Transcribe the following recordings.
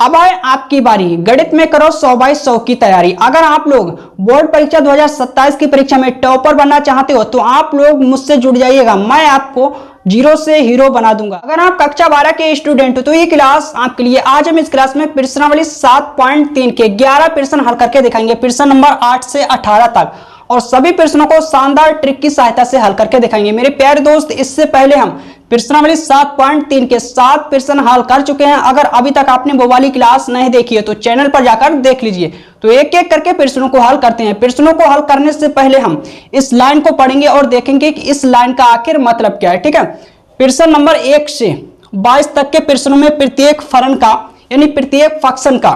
अब आए आपकी बारी, गणित में करो 100 बाई 100 की तैयारी। अगर आप लोग बोर्ड परीक्षा 2027 की परीक्षा में टॉपर बनना चाहते हो तो आप लोग मुझसे जुड़ जाइएगा, मैं आपको जीरो से हीरो बना दूंगा। अगर आप कक्षा 12 के स्टूडेंट हो तो ये क्लास आपके लिए। आज हम इस क्लास में प्रश्नावली 7.3 के 11 प्रश्न हल करके दिखाएंगे, प्रश्न नंबर 8 से 18 तक, और सभी प्रश्नों को शानदार ट्रिक की सहायता से हल करके दिखाएंगे। मेरे प्यारे दोस्त, इससे पहले हम प्रश्नावली 7.3 के 7 प्रश्न हल कर चुके हैं। अगर अभी तक आपने वो वाली क्लास नहीं देखी है तो चैनल पर जाकर देख लीजिए। तो एक एक करके प्रश्नों को हल करते हैं। प्रश्नों को हल करने से पहले हम इस लाइन को पढ़ेंगे और देखेंगे कि इस लाइन का आखिर मतलब क्या है। ठीक है, प्रश्न नंबर 1 से 22 तक के प्रश्नों में प्रत्येक फलन का यानी प्रत्येक फंक्शन का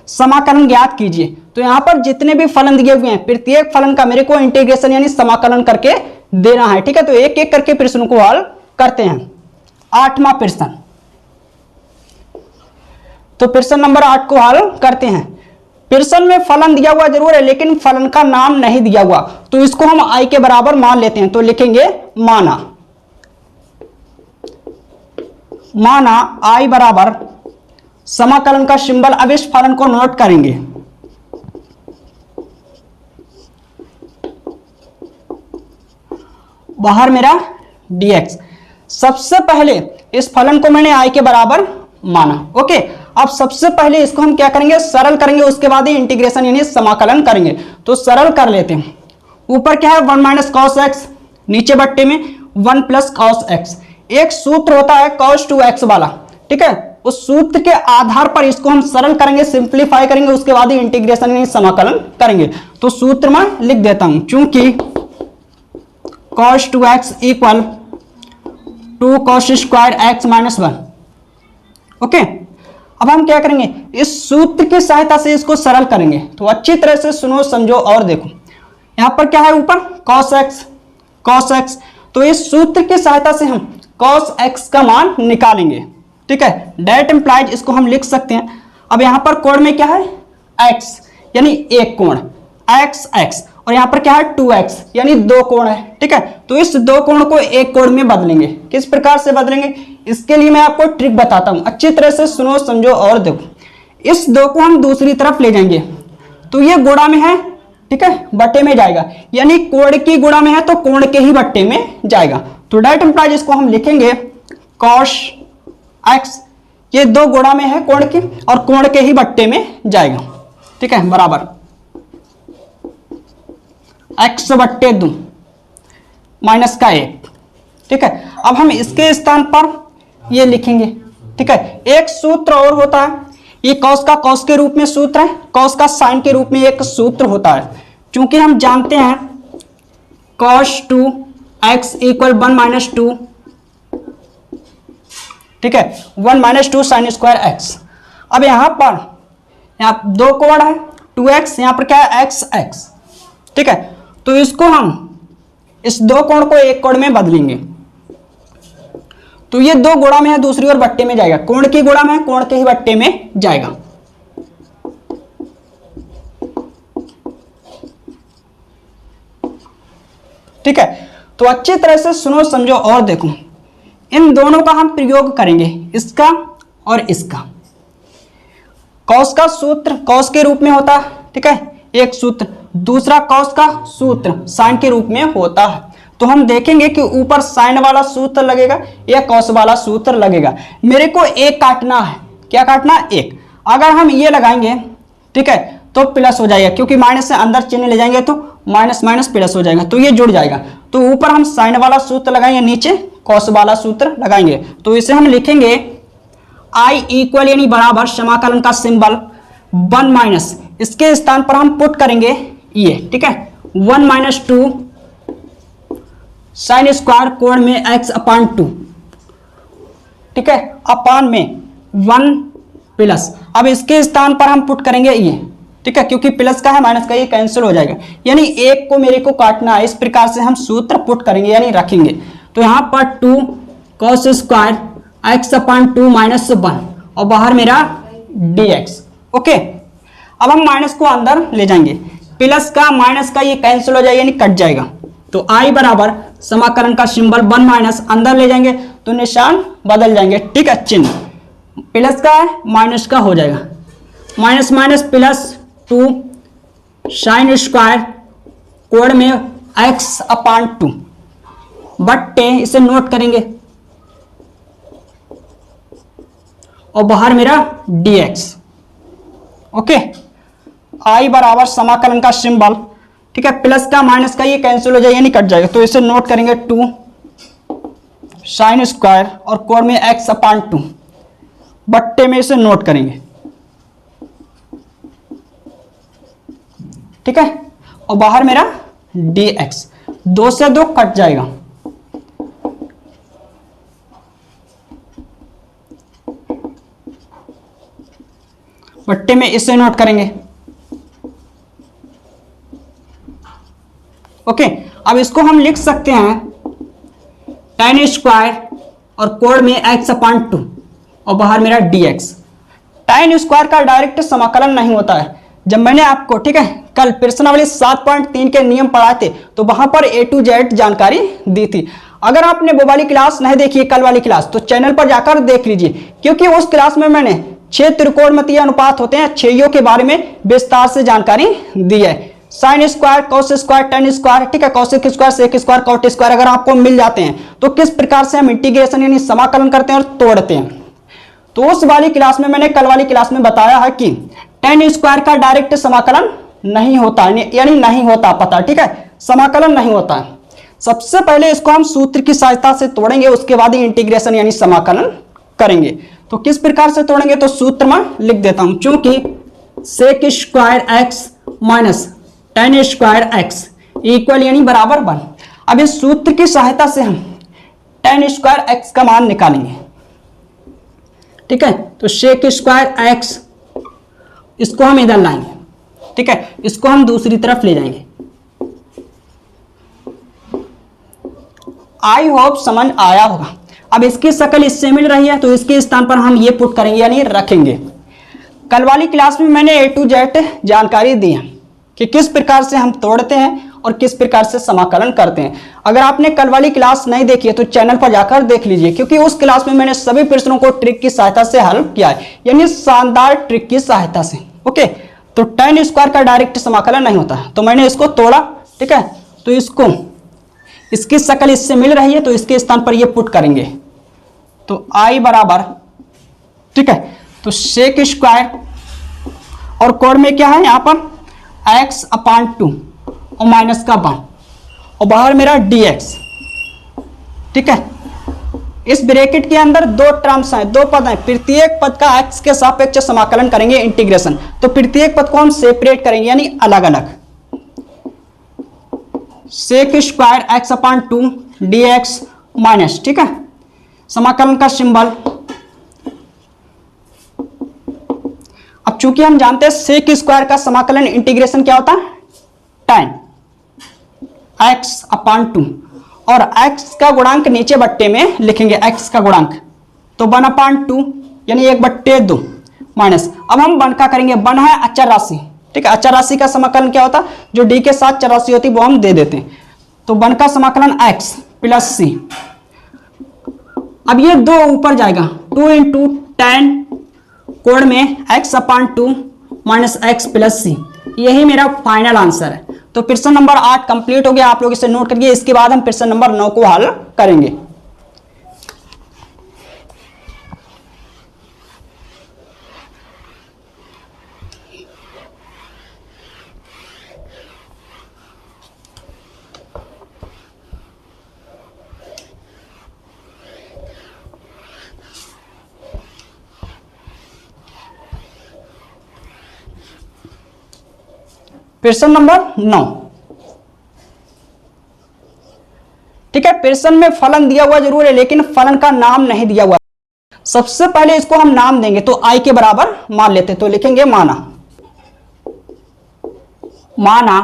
समाकलन ज्ञात कीजिए। तो यहां पर जितने भी फलन दिए हुए हैं प्रत्येक फलन का मेरे को इंटीग्रेशन यानी समाकलन करके देना है। ठीक है, तो एक एक करके प्रश्नों को हल करते हैं। 8वां प्रश्न, तो प्रश्न नंबर 8 को हल करते हैं। प्रश्न में फलन दिया हुआ जरूर है लेकिन फलन का नाम नहीं दिया हुआ, तो इसको हम i के बराबर मान लेते हैं। तो लिखेंगे माना i बराबर समाकलन का सिंबल। अब इस फलन को नोट करेंगे, बाहर मेरा dx। सबसे पहले इस फलन को मैंने i के बराबर माना। ओके, अब सबसे पहले इसको हम क्या करेंगे, सरल करेंगे, उसके बाद ही इंटीग्रेशन यानी समाकलन करेंगे। तो सरल कर लेते हैं। ऊपर क्या है 1 माइनस कॉस एक्स, नीचे बट्टे में 1 प्लस कॉस एक्स। एक सूत्र होता है cos 2x वाला, ठीक है, उस सूत्र के आधार पर इसको हम सरल करेंगे, सिंप्लीफाई करेंगे, उसके बाद ही इंटीग्रेशन यानी समाकलन करेंगे। तो सूत्र मैं लिख देता हूं, चूंकि cos 2x equal 2 cos square x minus 1। Okay, अब हम क्या करेंगे, इस सूत्र की सहायता से इसको सरल करेंगे। तो अच्छी तरह से सुनो, समझो और देखो। यहां पर क्या है, ऊपर cos x, तो इस सूत्र की सहायता से हम cos x का मान निकालेंगे। ठीक है, डेट इंप्लाइज इसको हम लिख सकते हैं। अब यहां पर कोण में क्या है x यानी एक कोण x, और यहां पर क्या है 2x यानी दो कोण है। ठीक है, तो इस दो कोण को एक कोण में बदलेंगे। किस प्रकार से बदलेंगे, इसके लिए मैं आपको ट्रिक बताता हूं, अच्छी तरह से सुनो, समझो और देखो। इस दो को हम दूसरी तरफ ले जाएंगे तो ये गुणा में है, ठीक है, बट्टे में जाएगा, यानी कोण की गुणा में है तो कोण के ही बट्टे में जाएगा। तो डेट इंप्लाइज इसको हम लिखेंगे cos x, ये दो गुणा में है कोण की और कोण के ही बट्टे में जाएगा। ठीक है, बराबर x बट्टे 2 माइनस का 1। ठीक है, अब हम इसके स्थान पर ये लिखेंगे। ठीक है, एक सूत्र और होता है, ये cos का cos के रूप में सूत्र है, cos का sin के रूप में एक सूत्र होता है। क्योंकि हम जानते हैं cos 2x इक्वल 1 माइनस 2, ठीक है, 1 माइनस 2 साइन स्क्वायर x। अब यहां पर दो कोण है 2x, यहां पर क्या है x। ठीक है, तो इसको हम इस दो कोण को एक कोण में बदलेंगे। तो ये दो गुणा में है, दूसरी ओर बट्टे में जाएगा, कोण की गुणा में है, कोण के ही बट्टे में जाएगा। ठीक है, तो अच्छी तरह से सुनो, समझो और देखो। इन दोनों का हम प्रयोग करेंगे, इसका और इसका। cos का सूत्र cos के रूप में होता है, ठीक है, एक सूत्र, दूसरा cos का सूत्र sin के रूप में होता है। तो हम देखेंगे कि ऊपर sin वाला सूत्र लगेगा या cos वाला सूत्र लगेगा। मेरे को एक काटना है, क्या काटना है, एक। अगर हम ये लगाएंगे, ठीक है, तो प्लस हो जाएगा, क्योंकि माइनस से अंदर चिन्ह ले जाएंगे तो माइनस माइनस प्लस हो जाएगा, तो ये जुड़ जाएगा। तो ऊपर हम sin वाला सूत्र लगाएंगे, नीचे cos वाला सूत्र लगाएंगे। तो इसे हम लिखेंगे i इक्वल यानी बराबर समाकलन का सिंबल 1 माइनस, इसके स्थान पर हम पुट करेंगे ये। ठीक है, 1 माइनस 2 साइन स्क्वायर कोण में x अपान 2, ठीक है, अपान में 1 प्लस। अब इसके स्थान पर हम पुट करेंगे ये, ठीक है, क्योंकि प्लस का है माइनस का ये कैंसिल हो जाएगा, यानी एक को मेरे को काटना है। इस प्रकार से हम सूत्र पुट करेंगे यानी रखेंगे। तो यहां पर 2 cos स्क्वायर x अपान 2 माइनस 1 और बाहर मेरा dx। ओके, अब हम माइनस को अंदर ले जाएंगे, प्लस का माइनस का ये कैंसिल हो जाएगा यानी कट जाएगा। तो i बराबर समाकलन का सिंबल 1 माइनस, अंदर ले जाएंगे तो निशान बदल जाएंगे। ठीक है, चिन्ह प्लस का है माइनस का हो जाएगा, minus minus plus 2 sine square कोण में x/2 बट्टे, इसे नोट करेंगे और बाहर मेरा dx। ओके, आई बराबर समाकलन का सिंबल, ठीक है, प्लस का माइनस का ये कैंसिल हो जाएगा यानी कट जाएगा, तो इसे नोट करेंगे 2 साइन स्क्वायर और कोण में x/2 बट्टे में इसे नोट करेंगे, ठीक है, और बाहर मेरा dx, 2 से 2 कट जाएगा, बट्टे में इसे नोट करेंगे। ओके, अब इसको हम लिख सकते हैं tan स्क्वायर और कोण में x/2 और बाहर मेरा dx। tan स्क्वायर का डायरेक्ट समाकलन नहीं होता है। जब मैंने आपको, ठीक है, कल प्रश्नावली 7.3 के नियम पढ़ाए थे तो वहां पर A to Z जानकारी दी थी। अगर आपने वो वाली क्लास नहीं देखी है, कल वाली क्लास, तो चैनल पर जाकर देख लीजिए, क्योंकि उस क्लास में मैंने 6 त्रिकोणमितीय अनुपात होते हैं, 6 के बारे में विस्तार से जानकारी दी है। Sine square, cos square, tan square, ठीक है, cosec square, sec square, cot square अगर आपको मिल जाते हैं तो किस प्रकार से हम इंटीग्रेशन यानी समाकलन करते हैं और तोड़ते हैं। तो उस वाली क्लास में मैंने कल वाली क्लास में बताया है कि टेन स्क्वायर का डायरेक्ट समाकलन नहीं होता, यानी नहीं होता पता, ठीक है, समाकलन नहीं होता है। सबसे पहले इसको हम सूत्र की सहायता से तोड़ेंगे, उसके बाद ही इंटीग्रेशन यानी समाकलन करेंगे। तो किस प्रकार से तोड़ेंगे, तो सूत्र में लिख देता हूं, चूंकि sec square x minus tan square x equal यानी बराबर 1। अब इस सूत्र की सहायता से हम टेन स्क्वायर एक्स का मान निकालेंगे, ठीक है। तो सेक स्क्वायर एक्स, इसको हम इधर लाएंगे, ठीक है, इसको हम दूसरी तरफ ले जाएंगे। आई होप समझ आया होगा। अब इसकी शक्ल इससे मिल रही है तो इसके स्थान पर हम ये पुट करेंगे यानी रखेंगे। कल वाली क्लास में मैंने A to Z जानकारी दी है कि किस प्रकार से हम तोड़ते हैं और किस प्रकार से समाकलन करते हैं। अगर आपने कल वाली क्लास नहीं देखी है तो चैनल पर जाकर देख लीजिए, क्योंकि उस क्लास में मैंने सभी प्रश्नों को ट्रिक की सहायता से हल किया है, यानी शानदार ट्रिक की सहायता से। ओके, तो टेन स्क्वायर का डायरेक्ट समाकलन नहीं होता है, तो मैंने इसको तोड़ा, ठीक है। तो इसको, इसकी शक्ल इससे मिल रही है तो इसके स्थान पर ये पुट करेंगे, तो आई बराबर, ठीक है, तो सेक स्क्वायर और कोण में क्या है यहाँ पर x/2 और माइनस का 1 और बाहर मेरा dx, ठीक है। इस ब्रैकेट के अंदर दो टर्म्स हैं, दो पद हैं, प्रत्येक पद का x के सापेक्ष समाकलन करेंगे इंटीग्रेशन। तो प्रत्येक पद को हम सेपरेट करेंगे यानी अलग अलग। Sec square x/2 dx minus, ठीक है, समाकलन का सिंबल। अब चूंकि हम जानते हैं सेक स्क्वायर का समाकलन इंटीग्रेशन क्या होता है, tan x/2 और x का गुणांक नीचे बट्टे में लिखेंगे, x का गुणांक, तो 1/2 यानी 1/2 माइनस। अब हम 1 का करेंगे, 1 है अचर राशि, ठीक है, अचर राशि का समाकलन क्या होता है, जो d के साथ चर राशि होती है वो हम दे देते हैं। तो 1 का समाकलन x प्लस c। अब ये 2 ऊपर जाएगा, 2 इंटू tan कोण में x/2 minus x plus c, यही मेरा फाइनल आंसर है। तो प्रश्न नंबर 8 कंप्लीट हो गया, आप लोग इसे नोट करिए। इसके बाद हम प्रश्न नंबर 9 को हल करेंगे। प्रश्न नंबर 9, ठीक है। प्रश्न में फलन दिया हुआ जरूर है लेकिन फलन का नाम नहीं दिया हुआ। सबसे पहले इसको हम नाम देंगे, तो आई के बराबर मान लेते, तो लिखेंगे माना, माना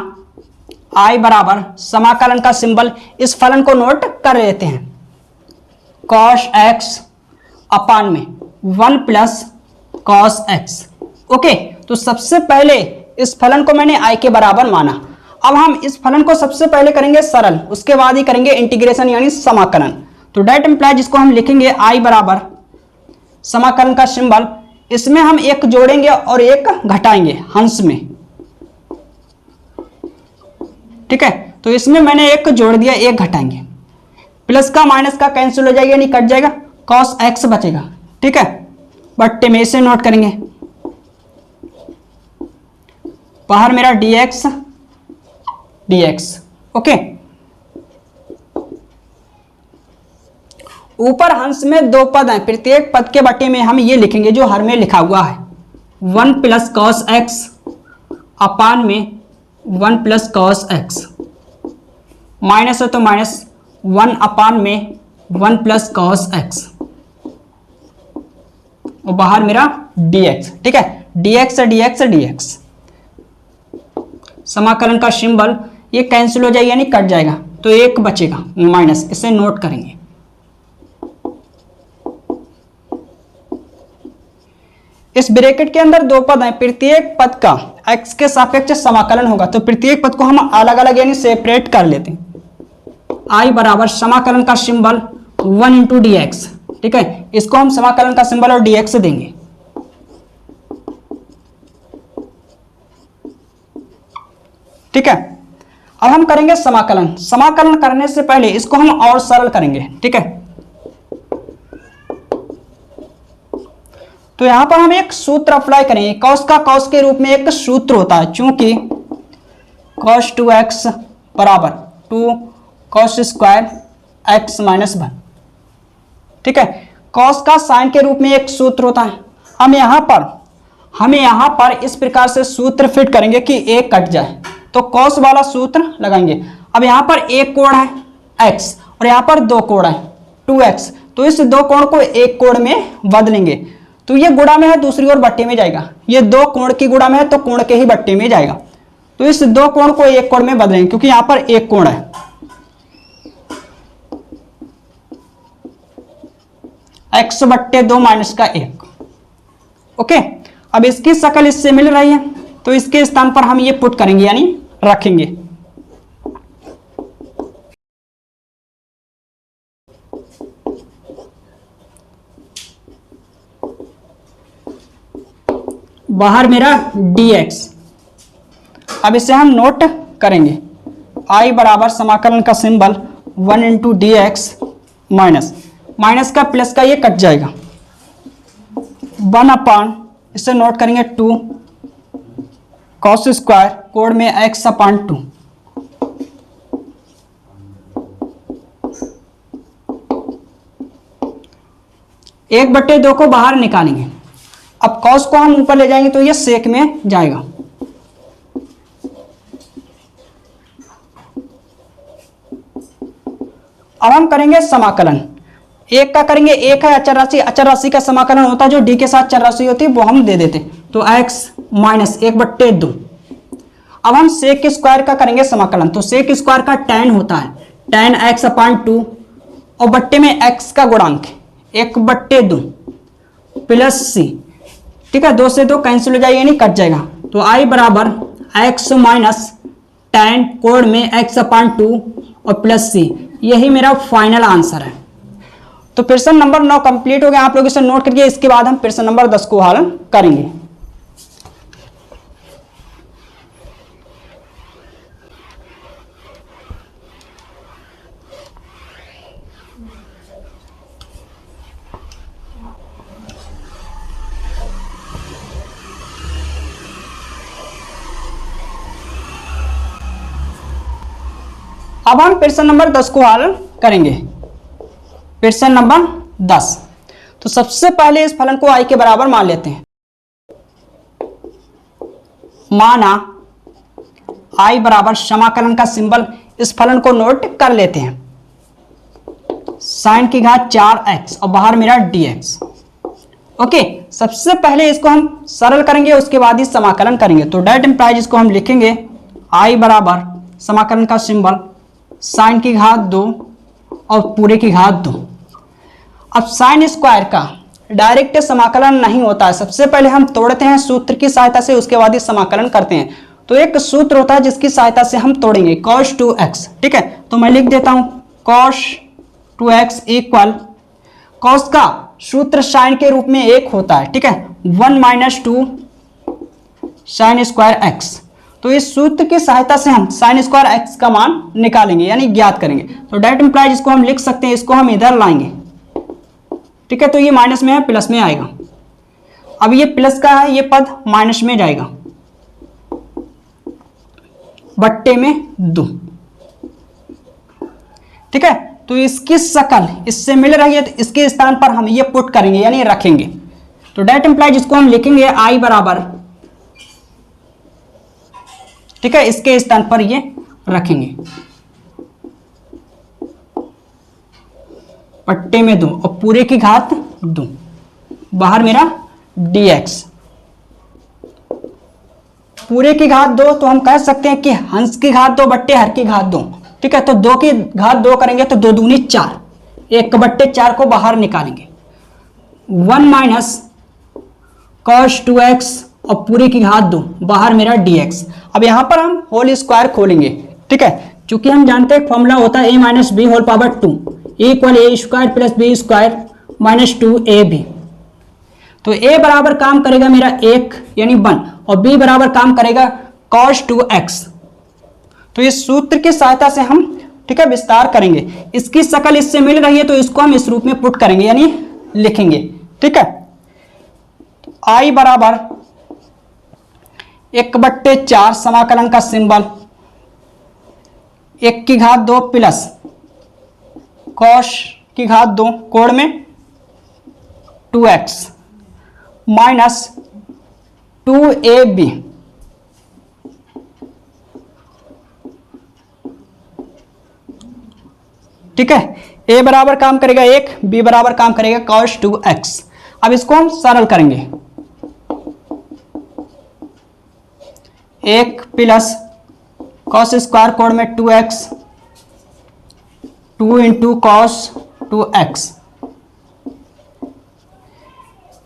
आई बराबर समाकलन का सिंबल। इस फलन को नोट कर लेते हैं, cos x अपान में 1 प्लस cos x। ओके, तो सबसे पहले इस फलन को मैंने i के बराबर माना। अब हम इस फलन को सबसे पहले करेंगे सरल, उसके बाद ही करेंगे इंटीग्रेशन यानी समाकलन। तो डेट इंप्लाइज इसको हम लिखेंगे i बराबर समाकलन का सिंबल, इसमें हम एक जोड़ेंगे और एक घटाएंगे हंस में, ठीक है। तो इसमें मैंने एक जोड़ दिया, एक घटाएंगे, प्लस का माइनस का कैंसिल हो जाएगा यानी कट जाएगा, cos x बचेगा, ठीक है। बट्टे में इसे नोट करेंगे, बाहर मेरा dx ओके। ऊपर हंस में दो पद हैं, प्रत्येक पद के बट्टे में हम ये लिखेंगे जो हर में लिखा हुआ है, 1 प्लस cos x अपान में 1 प्लस cos x, माइनस है तो माइनस 1 अपान में 1 प्लस cos x, और बाहर मेरा dx, ठीक है। dx समाकलन का सिंबल ये कैंसिल हो जाएगा यानी कट जाएगा, तो एक बचेगा माइनस, इसे नोट करेंगे। इस ब्रैकेट के अंदर दो पद हैं, प्रत्येक पद का x के सापेक्ष समाकलन होगा, तो प्रत्येक पद को हम अलग अलग यानी सेपरेट कर लेते हैं। I बराबर समाकलन का सिंबल 1 इंटू dx, ठीक है। इसको हम समाकलन का सिंबल और dx देंगे, ठीक है। अब हम करेंगे समाकलन। समाकलन करने से पहले इसको हम और सरल करेंगे, ठीक है। तो यहां पर हम एक सूत्र अप्लाई करेंगे, कॉस का कॉस के रूप में एक सूत्र होता है, चूंकि cos 2x बराबर 2 cos स्क्वायर x माइनस 1, ठीक है। कॉस का साइन के रूप में एक सूत्र होता है। हम यहां पर इस प्रकार से सूत्र फिट करेंगे कि एक कट जाए, तो कॉस वाला सूत्र लगाएंगे। अब यहां पर एक कोण है x और यहां पर दो कोण है 2x, तो इस दो कोण को एक कोण में बदलेंगे, तो ये गुणा में है, दूसरी ओर बट्टे में जाएगा। ये दो कोण की गुणा में है तो कोण के ही बट्टे में जाएगा, तो इस दो कोण को एक कोण में बदलेंगे क्योंकि यहां पर एक कोण है। x बट्टे 2 माइनस का 1, ओके। अब इसकी शक्ल इससे मिल रही है, तो इसके स्थान पर हम ये पुट करेंगे यानी रखेंगे। बाहर मेरा dx, अब इसे हम नोट करेंगे। I बराबर समाकलन का सिंबल 1 इंटू dx माइनस का प्लस का ये कट जाएगा, 1 अपान, इसे नोट करेंगे 2 cos स्क्वायर कोण में x अपान 2, एक बट्टे दो को बाहर निकालेंगे। अब cos को हम ऊपर ले जाएंगे तो ये सेक में जाएगा, अब हम करेंगे समाकलन। एक का करेंगे, एक है अचर राशि, अचर राशि का समाकलन होता है जो डी के साथ चर राशि होती है वो हम दे देते, तो x माइनस 1/2। अब हम सेक स्क्वायर का करेंगे समाकलन, तो सेक स्क्वायर का tan होता है tan x अपान 2 और बट्टे में x का गुणांक 1/2 प्लस c, ठीक है। 2 से 2 कैंसिल हो जाएगा यानी कट जाएगा, तो I बराबर x माइनस tan कोण में x अपान 2 और प्लस c, यही मेरा फाइनल आंसर है। तो प्रश्न नंबर 9 कंप्लीट हो गया, आप लोग इसे नोट करिए। इसके बाद हम प्रश्न नंबर 10 को हल करेंगे। अब हम प्रश्न नंबर 10 को हल करेंगे। प्रश्न नंबर 10, तो सबसे पहले इस फलन को i के बराबर मान लेते हैं। माना i बराबर समाकलन का सिंबल, इस फलन को नोट कर लेते हैं, sin की घात 4x और बाहर मेरा dx, ओके। सबसे पहले इसको हम सरल करेंगे, उसके बाद ही समाकलन करेंगे। तो डेट इम्प्लाइज इसको हम लिखेंगे i बराबर समाकलन का सिंबल sin की घात 2 और पूरे की घात 2। अब sin स्क्वायर का डायरेक्ट समाकलन नहीं होता है, सबसे पहले हम तोड़ते हैं सूत्र की सहायता से, उसके बाद ही समाकलन करते हैं। तो एक सूत्र होता है जिसकी सहायता से हम तोड़ेंगे, cos 2x, ठीक है। तो मैं लिख देता हूं cos 2x इक्वल cos का सूत्र साइन के रूप में एक होता है, ठीक है, 1 माइनस 2 साइन स्क्वायर एक्स। तो इस सूत्र की सहायता से हम साइन स्क्वायर एक्स का मान निकालेंगे यानी ज्ञात करेंगे। तो डेट इंप्लाइज इसको हम लिख सकते हैं, इसको हम इधर लाएंगे, ठीक है। तो ये माइनस में है, प्लस में आएगा। अब ये प्लस का है, ये पद माइनस में जाएगा, बट्टे में 2, ठीक है। तो इसकी शकल इससे मिल रही है, तो इसके स्थान पर हम ये पुट करेंगे यानी रखेंगे। तो डेट इंप्लाइज इसको हम लिखेंगे आई बराबर, ठीक है, इसके स्थान पर ये रखेंगे, पट्टे में 2 और पूरे की घात 2, बाहर मेरा dx। पूरे की घात 2 तो हम कह सकते हैं कि हंस की घात 2 बट्टे हर की घात 2, ठीक है। तो 2 की घात 2 करेंगे तो 2 दूनी 4, 1 बट्टे 4 को बाहर निकालेंगे, 1 माइनस cos 2x और पूरी की घात 2, बाहर मेरा dx। अब यहां पर हम होल स्क्वायर खोलेंगे, ठीक है, क्योंकि हम जानते हैं फॉर्मूला होता है a minus b whole power 2 equal a square plus b square minus 2ab। तो a बराबर काम करेगा मेरा 1 यानी 1 और b बराबर काम करेगा cos 2x। तो इस सूत्र की सहायता से हम, ठीक है, विस्तार करेंगे। इसकी शकल इससे मिल रही है तो इसको हम इस रूप में पुट करेंगे यानी लिखेंगे, ठीक है। आई बराबर 1/4 समाकलन का सिंबल 1 की घात 2 प्लस cos की घात 2 कोण में 2x माइनस 2ab, ठीक है। a बराबर काम करेगा 1, b बराबर काम करेगा cos 2x। अब इसको हम सरल करेंगे, 1 प्लस cos स्क्वायर कोण में 2x 2 इंटू cos 2x,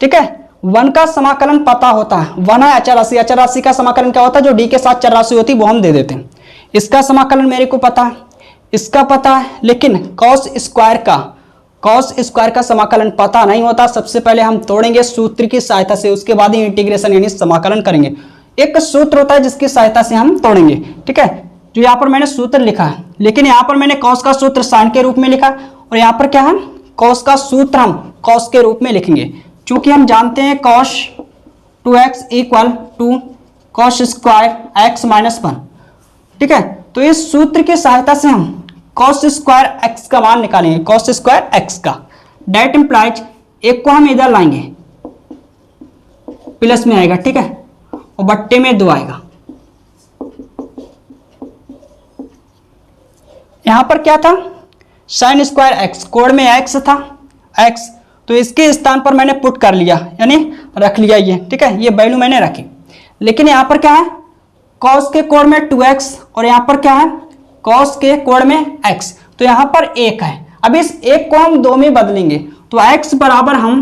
ठीक है। 1 का समाकलन पता होता है, 1 है अचर राशि, अचर राशि का समाकलन क्या होता है, जो d के साथ चर राशि होती है वो हम दे देते हैं। इसका समाकलन मेरे को पता है, इसका पता है, लेकिन cos स्क्वायर का समाकलन पता नहीं होता। सबसे पहले हम तोड़ेंगे सूत्र की सहायता से, उसके बाद ही इंटीग्रेशन यानी समाकलन करेंगे। एक सूत्र होता है जिसकी सहायता से हम तोड़ेंगे, ठीक है, जो यहाँ पर मैंने सूत्र लिखा है, लेकिन यहाँ पर मैंने cos का सूत्र साइन के रूप में लिखा और यहाँ पर क्या है, cos का सूत्र हम cos के रूप में लिखेंगे, क्योंकि हम जानते हैं cos 2x equal to cos square x minus 1, ठीक है। तो इस सूत्र की सहायता से हम cos स्क्वायर x का मान निकालेंगे, cos स्क्वायर x का। डेट इंप्लाइज एक को हम इधर लाएंगे, प्लस में आएगा, ठीक है, और बट्टे में 2 आएगा। यहां पर क्या था, साइन स्क्वायर x, कोण में x था x, तो इसके स्थान पर मैंने पुट कर लिया यानी रख लिया ये, ठीक है, ये वैल्यू मैंने रखी। लेकिन यहां पर क्या है, cos के कोण में 2x और यहां पर क्या है, cos के कोण में x, तो यहां पर 1 है। अब इस 1 को हम 2 में बदलेंगे तो x बराबर हम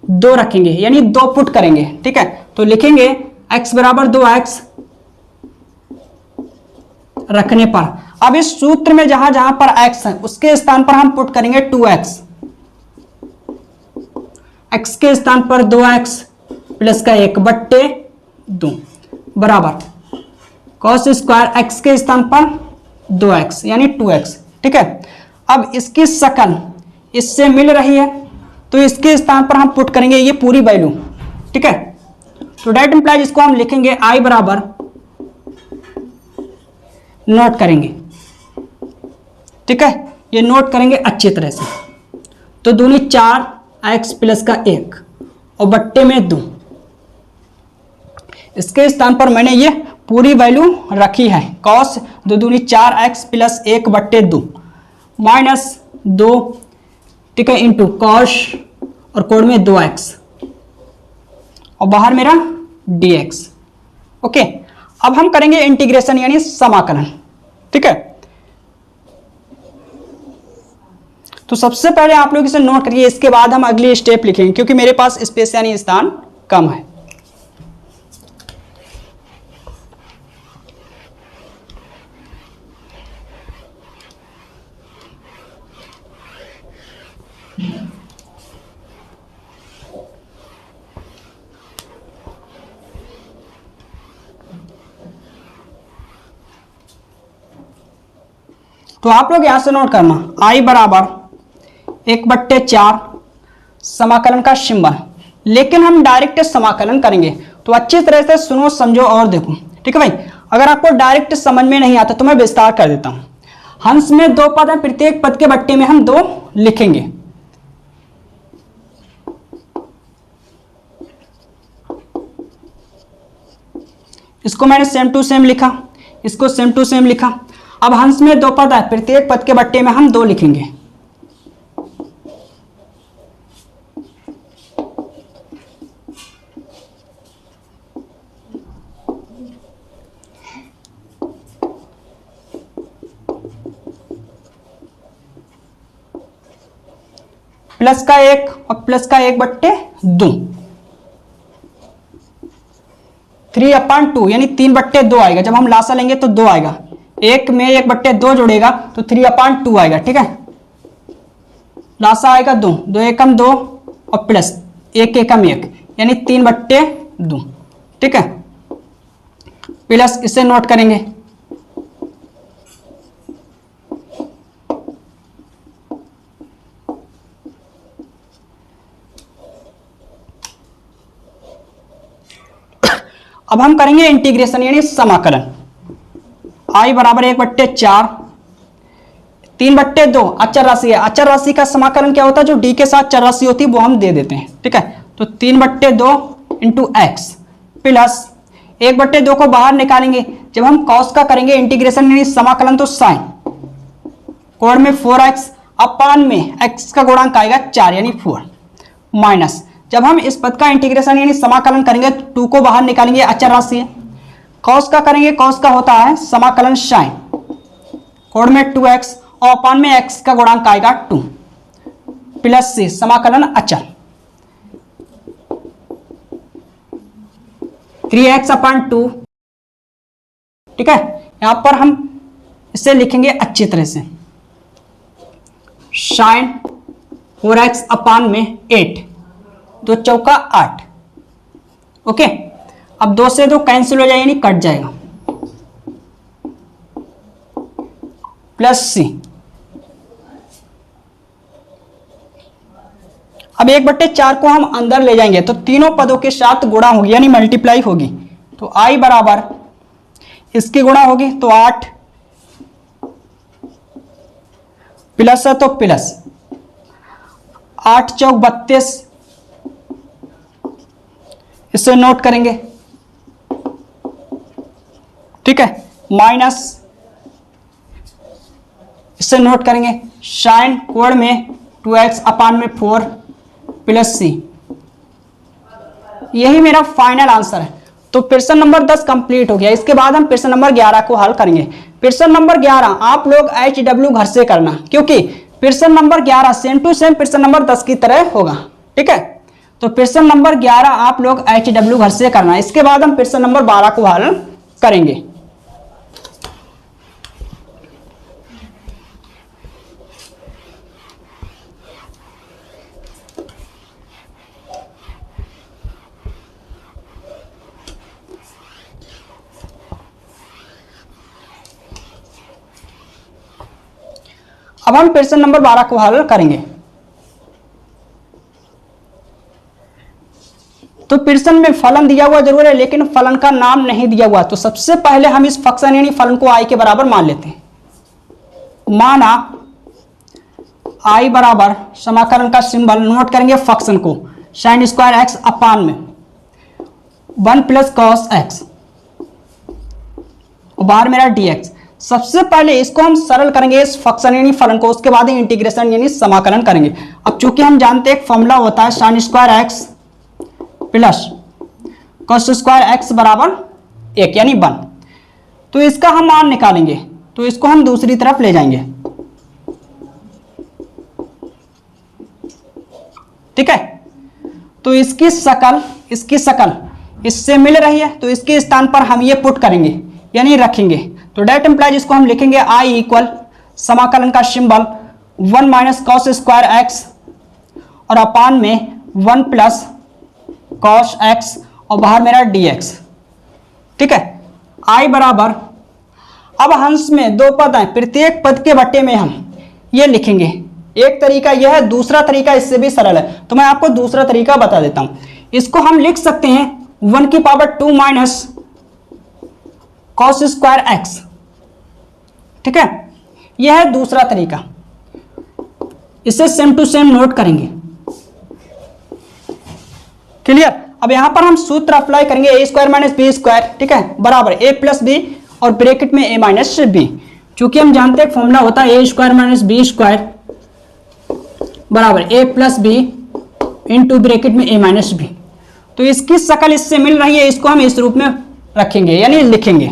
2 रखेंगे यानी 2 पुट करेंगे, ठीक है। तो लिखेंगे x बराबर 2x रखने पर, अब इस सूत्र में जहां जहां पर x है उसके स्थान पर हम पुट करेंगे 2x, x के स्थान पर 2x प्लस का 1/2 बराबर cos स्क्वायर x के स्थान पर 2x यानी 2x, ठीक है। अब इसकी शकल इससे मिल रही है तो इसके स्थान पर हम पुट करेंगे ये पूरी वैल्यू, ठीक है। तो डेट इंप्लाइज इसको हम लिखेंगे i बराबर, नोट करेंगे, ठीक है, ये नोट करेंगे अच्छी तरह से। तो दूनी 4x प्लस का 1 और बट्टे में 2, इसके स्थान पर मैंने ये पूरी वैल्यू रखी है, cos 2 दूनी 4x प्लस 1/2 माइनस 2, ठीक है, इंटू cos और कोण में 2x और बाहर मेरा dx, ओके। अब हम करेंगे इंटीग्रेशन यानी समाकलन, ठीक है। तो सबसे पहले आप लोग इसे नोट करिए, इसके बाद हम अगली स्टेप लिखेंगे क्योंकि मेरे पास स्पेस यानी स्थान कम है। तो आप लोग यहां से नोट करना I बराबर 1/4 समाकलन का सिंबल, लेकिन हम डायरेक्ट समाकलन करेंगे। तो अच्छी तरह से सुनो, समझो और देखो, ठीक है भाई। अगर आपको डायरेक्ट समझ में नहीं आता तो मैं विस्तार कर देता हूं। हंस में 2 पद है, प्रत्येक पद के बट्टे में हम 2 लिखेंगे। इसको मैंने सेम टू सेम लिखा, इसको सेम टू सेम लिखा। अब हंस में 2 पद है, प्रत्येक पद के बट्टे में हम 2 लिखेंगे। प्लस का 1 और प्लस का 1/2, 3/2 यानी 3/2 आएगा। जब हम लासा लेंगे तो 2 आएगा, 1 में 1/2 जुड़ेगा तो 3/2 आएगा, ठीक है। लासा आएगा 2, 2 एकम 2 और प्लस 1 एकम 1 यानी 3/2, ठीक है। प्लस इसे नोट करेंगे। अब हम करेंगे इंटीग्रेशन यानी समाकलन। I बराबर 1/4, 3/2 अचर राशि है। अचर राशि का समाकलन क्या होता है? जो d के साथ चर राशि होती है वो हम दे देते हैं, ठीक है। तो 3/2 इंटू एक्स प्लस 1/2 को बाहर निकालेंगे। जब हम कॉस का करेंगे इंटीग्रेशन यानी समाकलन तो साइन कोण में 4x अपान में x का गुणांक आएगा 4 यानी 4 माइनस। जब हम इस पद का इंटीग्रेशन यानी समाकलन करेंगे तो 2 को बाहर निकालेंगे, अचर राशि है। कॉस का करेंगे, कॉस का होता है समाकलन साइन कोण में 2x और अपान में x का गुणांक आएगा 2 प्लस से समाकलन अचर 3x/2, ठीक है। यहां पर हम इसे लिखेंगे अच्छी तरह से, साइन 4x अपान में 8, 2 चौका 8, ओके। अब 2 से 2 कैंसिल हो जाएगा यानी कट जाएगा, प्लस सी। अब 1/4 को हम अंदर ले जाएंगे तो तीनों पदों के साथ गुणा होगी यानी मल्टीप्लाई होगी। तो I बराबर इसकी गुणा होगी तो 8 प्लस है तो प्लस 8 चौक 32, इसे नोट करेंगे, ठीक है। माइनस इसे नोट करेंगे, साइन कोण में 2x अपान में 4 प्लस सी। यही मेरा फाइनल आंसर है। तो प्रश्न नंबर 10 कंप्लीट हो गया। इसके बाद हम प्रश्न नंबर 11 को हल करेंगे। प्रश्न नंबर 11 आप लोग HW घर से करना, क्योंकि प्रश्न नंबर 11 सेम टू सेम प्रश्न नंबर 10 की तरह होगा, ठीक है। तो प्रश्न नंबर 11 आप लोग HW घर से करना। इसके बाद हम प्रश्न नंबर 12 को हल करेंगे। अब हम प्रश्न नंबर 12 को हल करेंगे। तो प्रश्न में फलन दिया हुआ जरूर है लेकिन फलन का नाम नहीं दिया हुआ। तो सबसे पहले हम इस फंक्शन यानी फलन को I के बराबर मान लेते हैं। माना I बराबर समाकलन का सिंबल नोट करेंगे फंक्शन को, साइन स्क्वायर एक्स अपान में 1 प्लस कॉस एक्स और बाहर मेरा dx। सबसे पहले इसको हम सरल करेंगे इस फंक्शन यानी फलन को, उसके बाद ही इंटीग्रेशन यानी समाकलन करेंगे। अब चूंकि हम जानते हैं एक फॉर्मूला होता है sine square x plus cos square x बराबर 1 यानी 1। तो इसका हम मान निकालेंगे, तो इसको हम दूसरी तरफ ले जाएंगे, ठीक है। तो इसकी शकल इससे मिल रही है तो इसके स्थान पर हम ये पुट करेंगे यानी रखेंगे। तो डेट एम्प्लाइज इसको हम लिखेंगे I इक्वल समाकलन का symbol 1 minus cos square x और अपान में 1 प्लस कॉस एक्स और बाहर मेरा dx, ठीक है। I बराबर अब हंस में दो पद हैं, प्रत्येक पद के बट्टे में हम ये लिखेंगे। एक तरीका यह है, दूसरा तरीका इससे भी सरल है, तो मैं आपको दूसरा तरीका बता देता हूं। इसको हम लिख सकते हैं 1 की power 2 minus cos square x, ठीक है, यह है दूसरा तरीका। इसे सेम टू सेम नोट करेंगे। क्लियर? अब यहां पर हम सूत्र अप्लाई करेंगे ए स्क्वायर माइनस बी स्क्वायर, ठीक है, बराबर ए प्लस बी और ब्रैकेट में ए माइनस बी। चूंकि हम जानते हैं फॉर्मूला होता है ए स्क्वायर माइनस बी स्क्वायर बराबर ए प्लस बी इंटू ब्रैकेट में ए माइनस बी। तो इसकी शकल इससे मिल रही है, इसको हम इस रूप में रखेंगे यानी लिखेंगे।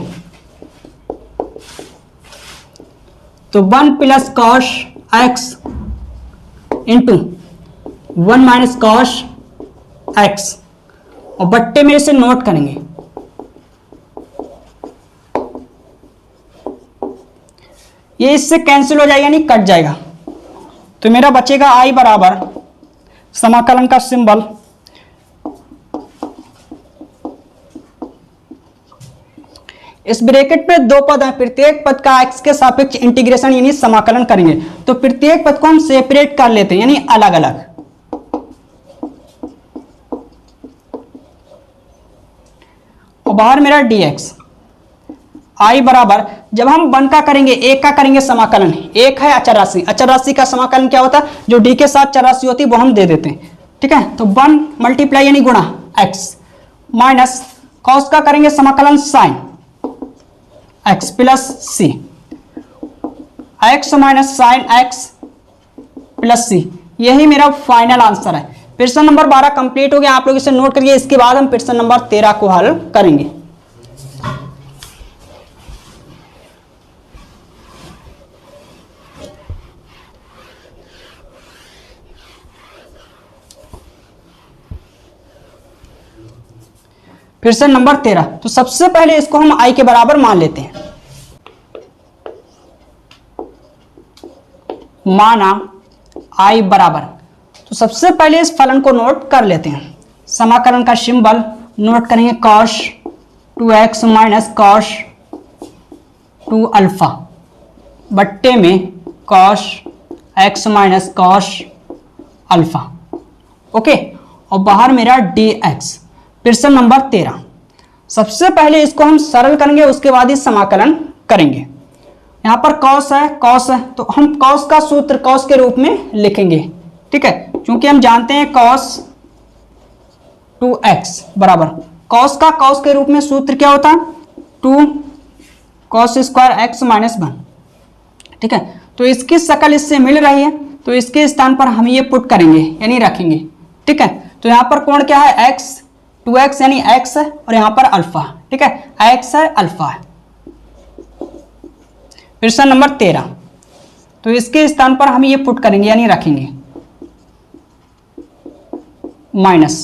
तो 1 plus cos x into 1 minus cos x और बट्टे में इसे नोट करेंगे। ये इससे कैंसिल हो जाएगा यानी कट जाएगा, तो मेरा बचेगा आई बराबर समाकलन का सिंबल इस ब्रैकेट में दो पद हैं, प्रत्येक पद का एक्स के सापेक्ष इंटीग्रेशन यानी समाकलन करेंगे। तो प्रत्येक पद को हम सेपरेट कर लेते हैं यानी अलग अलग। और बाहर मेरा dx आई बराबर, जब हम 1 का करेंगे, एक का करेंगे समाकलन, एक है अचर राशि, अचर राशि का समाकलन क्या होता है, जो डी के साथ चर राशि होती है वो हम दे देते हैं, ठीक है। तो 1 मल्टीप्लाई यानी गुणा x माइनस कॉस का करेंगे समाकलन sine x plus C, x minus sine x plus C, यही मेरा फाइनल आंसर है। प्रश्न नंबर 12 कंप्लीट हो गया, आप लोग इसे नोट करिए। इसके बाद हम प्रश्न नंबर 13 को हल करेंगे। प्रश्न नंबर 13, तो सबसे पहले इसको हम i के बराबर मान लेते हैं। माना i बराबर, तो सबसे पहले इस फलन को नोट कर लेते हैं। समाकलन का सिंबल नोट करेंगे cos 2x minus cos 2 alpha बट्टे में cos x minus cos alpha, okay. और बाहर मेरा dx। प्रश्न नंबर 13, सबसे पहले इसको हम सरल करेंगे, उसके बाद ही समाकलन करेंगे। यहां पर cos है, तो हम cos का सूत्र cos के रूप में लिखेंगे, ठीक है, क्योंकि हम जानते हैं cos 2x बराबर cos का cos के रूप में सूत्र क्या होता है 2 cos स्क्वायर x माइनस 1, ठीक है। तो इसकी शकल इससे मिल रही है, तो इसके स्थान पर हम ये पुट करेंगे यानी रखेंगे, ठीक है। तो यहाँ पर कोण क्या है x, 2x यानी x है, और यहाँ पर अल्फा, ठीक है, x है अल्फा है। प्रश्न नंबर 13, तो इसके स्थान पर हम ये पुट करेंगे यानी रखेंगे माइनस,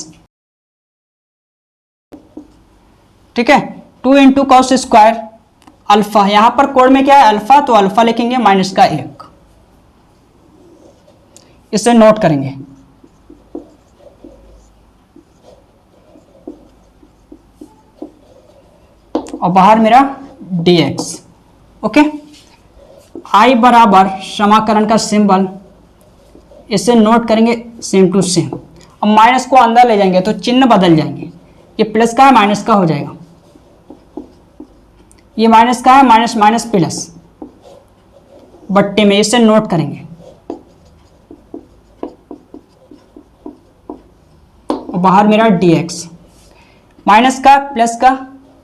ठीक है, 2 इंटू कॉस स्क्वायर अल्फा, यहां पर कोड में क्या है अल्फा, तो अल्फा लिखेंगे माइनस का 1, इसे नोट करेंगे। और बाहर मेरा dx, ओके। i बराबर समाकलन का सिंबल, इसे नोट करेंगे सेम टू सेम। अब माइनस को अंदर ले जाएंगे तो चिन्ह बदल जाएंगे, ये प्लस का है माइनस का हो जाएगा, ये माइनस का है माइनस माइनस प्लस बट्टे में, इसे नोट करेंगे। और बाहर मेरा dx, माइनस का प्लस का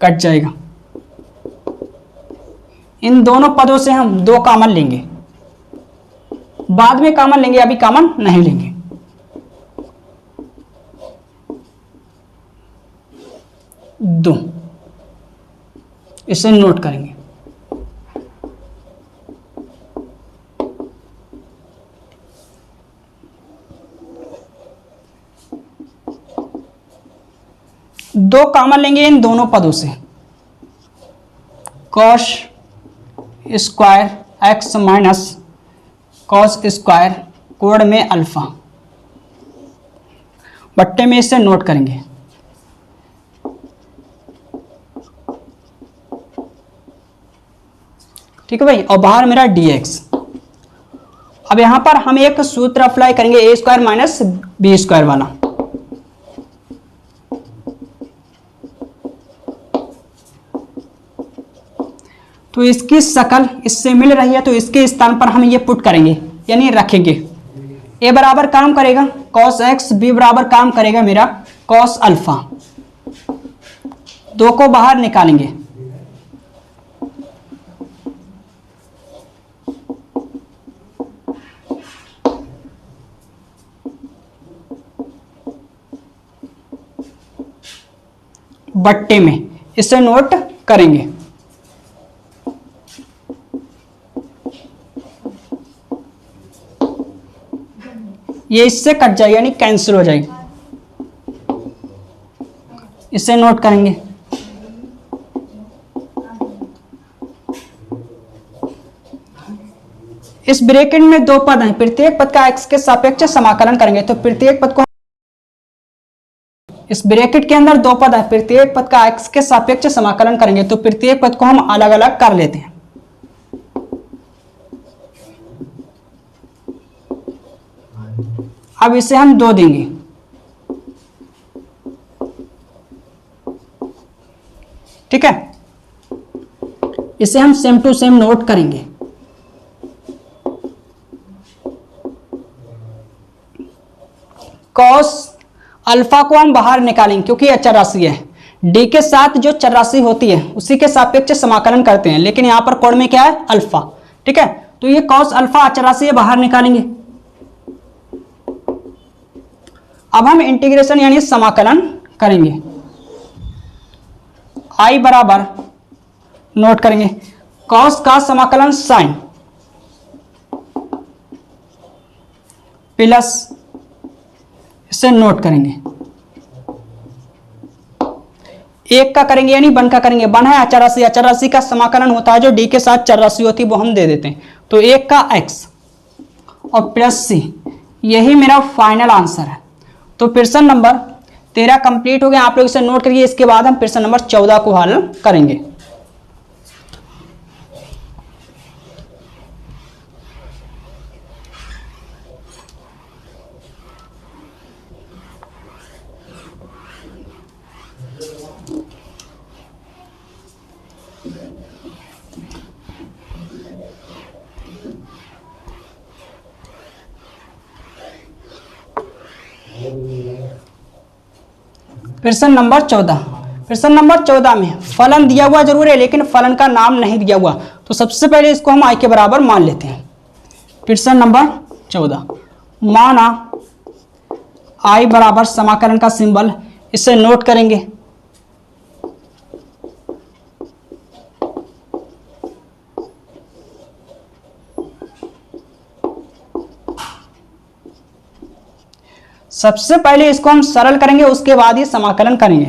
कट जाएगा। इन दोनों पदों से हम 2 कॉमन लेंगे, बाद में कॉमन लेंगे, अभी कॉमन नहीं लेंगे। दो, इसे नोट करेंगे। दो कॉमन लेंगे इन दोनों पदों से, cos square x minus cos square कोण में अल्फा बट्टे में, इसे नोट करेंगे। ठीक है भाई, और बाहर मेरा dx। अब यहां पर हम एक सूत्र अप्लाई करेंगे ए स्क्वायर माइनस बी स्क्वायर वाला। तो इसकी शकल इससे मिल रही है, तो इसके स्थान पर हम ये पुट करेंगे यानी रखेंगे। ए बराबर काम करेगा cos x, बी बराबर काम करेगा मेरा cos अल्फा। दो को बाहर निकालेंगे। बट्टे में इसे नोट करेंगे। ये इससे कट जाएगा यानी कैंसिल हो जाएगी, इसे नोट करेंगे। इस ब्रैकेट में दो पद हैं, प्रत्येक पद का x के सापेक्ष समाकलन करेंगे। तो प्रत्येक पद को, इस ब्रैकेट के अंदर दो पद है, प्रत्येक पद का x के सापेक्ष समाकलन करेंगे। तो प्रत्येक पद को हम अलग अलग कर लेते हैं। अब इसे हम 2 देंगे। ठीक है, इसे हम सेम टू सेम नोट करेंगे। कॉस अल्फा को हम बाहर निकालेंगे क्योंकि अचर राशि है। डी के साथ जो चर राशि होती है उसी के सापेक्ष समाकलन करते हैं, लेकिन यहां पर कोण में क्या है, अल्फा। ठीक है, तो ये कॉस अल्फा अचर राशि है, बाहर निकालेंगे। अब हम इंटीग्रेशन यानी समाकलन करेंगे। आई बराबर नोट करेंगे कॉस का समाकलन साइन प्लस, इसे नोट करेंगे। एक का करेंगे यानी 1 का करेंगे। 1 है अचर राशि, अचर राशि का समाकलन होता है जो डी के साथ चर राशि होती है वो हम दे देते हैं। तो 1 का x और प्लस सी, यही मेरा फाइनल आंसर है। तो प्रश्न नंबर 13 कंप्लीट हो गया। आप लोग इसे नोट करिए। इसके बाद हम प्रश्न नंबर 14 को हल करेंगे। प्रश्न नंबर 14। प्रश्न नंबर 14 में फलन दिया हुआ जरूर है लेकिन फलन का नाम नहीं दिया हुआ। तो सबसे पहले इसको हम आई के बराबर मान लेते हैं। प्रश्न नंबर 14, माना आई बराबर समाकलन का सिंबल, इसे नोट करेंगे। सबसे पहले इसको हम सरल करेंगे, उसके बाद ही समाकलन करेंगे।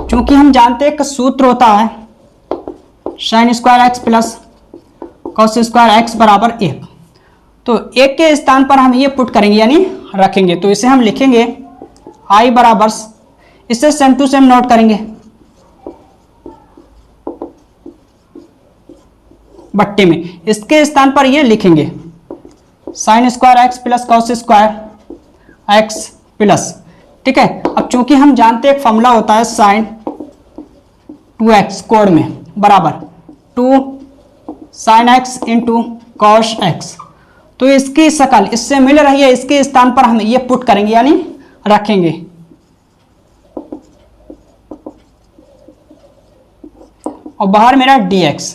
क्योंकि हम जानते हैं एक सूत्र होता है sine square x plus cos square x बराबर 1। तो 1 के स्थान पर हम ये पुट करेंगे यानी रखेंगे। तो इसे हम लिखेंगे आई बराबर, इसे सेम टू सेम नोट करेंगे। बट्टे में इसके स्थान पर ये लिखेंगे sign square x plus cos square x plus. ठीक है, अब चूंकि हम जानते हैं एक फॉर्मूला होता है साइन 2x कोण में बराबर 2 sine x into cos x. तो इसकी शकल इससे मिल रही है, इसके स्थान पर हम ये पुट करेंगे यानी रखेंगे। और बाहर मेरा dx।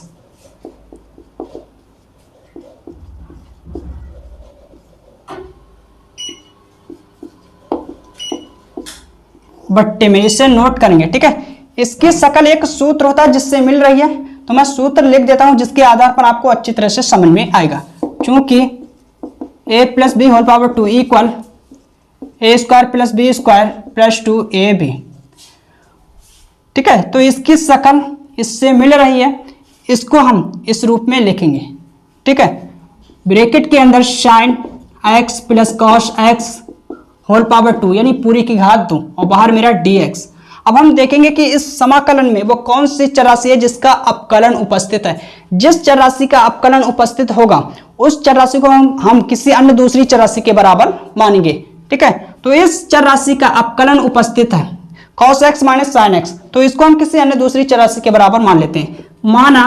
बट्टे में इसे नोट करेंगे। ठीक है, इसकी शकल एक सूत्र होता है जिससे मिल रही है, तो मैं सूत्र लिख देता हूं जिसके आधार पर आपको अच्छी तरह से समझ में आएगा। क्योंकि a plus b whole power 2 equal a square plus b square plus 2ab। ठीक है, तो इसकी शकल इससे मिल रही है, इसको हम इस रूप में लिखेंगे। ठीक है, ब्रैकेट के अंदर sine x plus cos x whole power 2 यानी पूरी की घात 2 और बाहर मेरा dx। अब हम देखेंगे कि इस समाकलन में वो कौन सी चर राशि है जिसका अपकलन उपस्थित है। जिस चर राशि का अपकलन उपस्थित होगा उस चर राशि को हम किसी अन्य दूसरी चर राशि के बराबर मानेंगे। ठीक है, तो इस चर राशि का अपकलन उपस्थित है cos x minus sine x, तो इसको हम किसी अन्य दूसरी चर राशि के बराबर मान लेते हैं। माना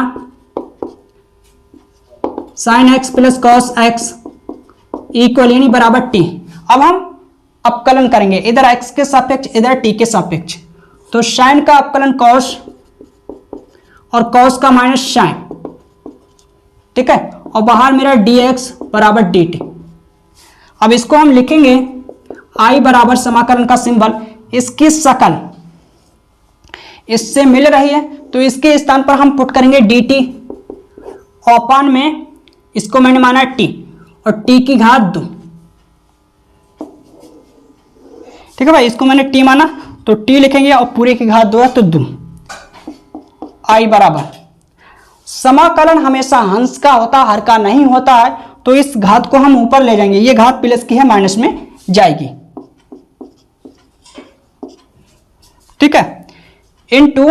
sine x plus cos x equal यानी बराबर टी। अब हम अपकलन करेंगे इधर x के सापेक्ष इधर t के सापेक्ष, तो साइन का अपकलन cos और cos का माइनस साइन। ठीक है, और बाहर मेरा dx बराबर dt। अब इसको हम लिखेंगे I बराबर समाकलन का सिंबल, इसकी शकल इससे मिल रही है तो इसके स्थान पर हम पुट करेंगे dt अपॉन में इसको मैंने माना t और t की घात 2। ठीक है भाई, इसको मैंने t माना तो t लिखेंगे और पूरे की घात 2 है तो 2। I बराबर समाकलन हमेशा हंस का होता है, हर का नहीं होता है, तो इस घात को हम ऊपर ले जाएंगे, ये घात प्लस की है माइनस में जाएगी। ठीक है, इनटू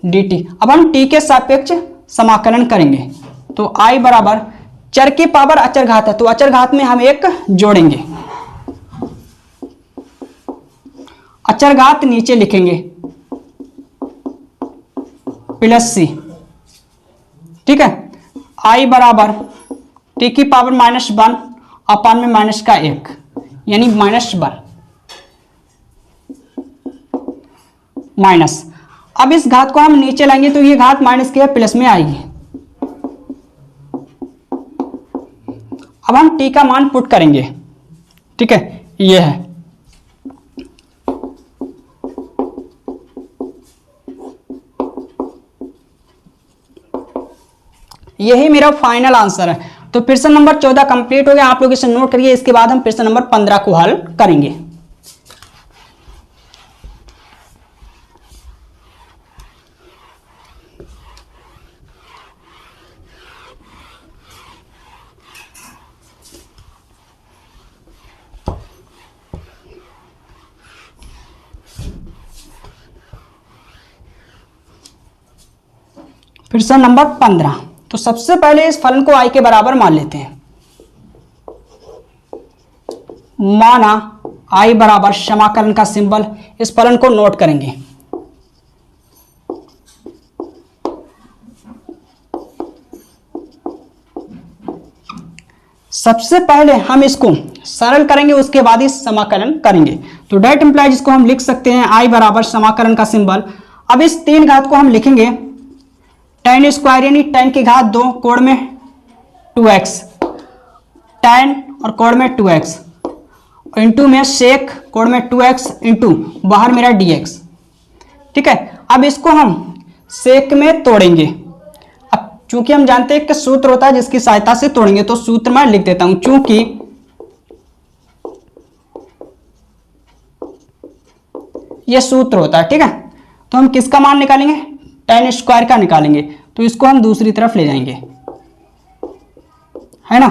dt। अब हम t के सापेक्ष समाकलन करेंगे तो I बराबर चर की पावर अचर घात है तो अचर घात में हम एक जोड़ेंगे, अचर घात नीचे लिखेंगे प्लस c। ठीक है, I बराबर t की पावर माइनस 1 अपान में माइनस का 1 यानी माइनस 1 माइनस। अब इस घात को हम नीचे लाएंगे तो ये घात माइनस की है प्लस में आएगी। अब हम t का मान पुट करेंगे। ठीक है, ये है यही मेरा फाइनल आंसर है। तो प्रश्न नंबर 14 कंप्लीट हो गया, आप लोग इसे नोट करिए। इसके बाद हम प्रश्न नंबर 15 को हल करेंगे। प्रश्न नंबर 15, तो सबसे पहले इस फलन को I के बराबर मान लेते हैं। माना I बराबर समाकलन का सिंबल, इस फलन को नोट करेंगे। सबसे पहले हम इसको सरल करेंगे, उसके बाद ही समाकलन करेंगे। तो डेट इंप्लाइज इसको हम लिख सकते हैं I बराबर समाकलन का सिंबल। अब इस 3 घात को हम लिखेंगे tan स्क्वायर यानी tan की घात 2 कोण में 2x, tan और कोण में 2x इंटू में सेक कोण में 2x इंटू बाहर मेरा dx। ठीक है, अब इसको हम सेक में तोड़ेंगे। अब चूंकि हम जानते हैं कि सूत्र होता है जिसकी सहायता से तोड़ेंगे, तो सूत्र मैं लिख देता हूं। चूंकि यह सूत्र होता है, ठीक है, तो हम किसका मान निकालेंगे? tan स्क्वायर का निकालेंगे। तो इसको हम दूसरी तरफ ले जाएंगे, है ना।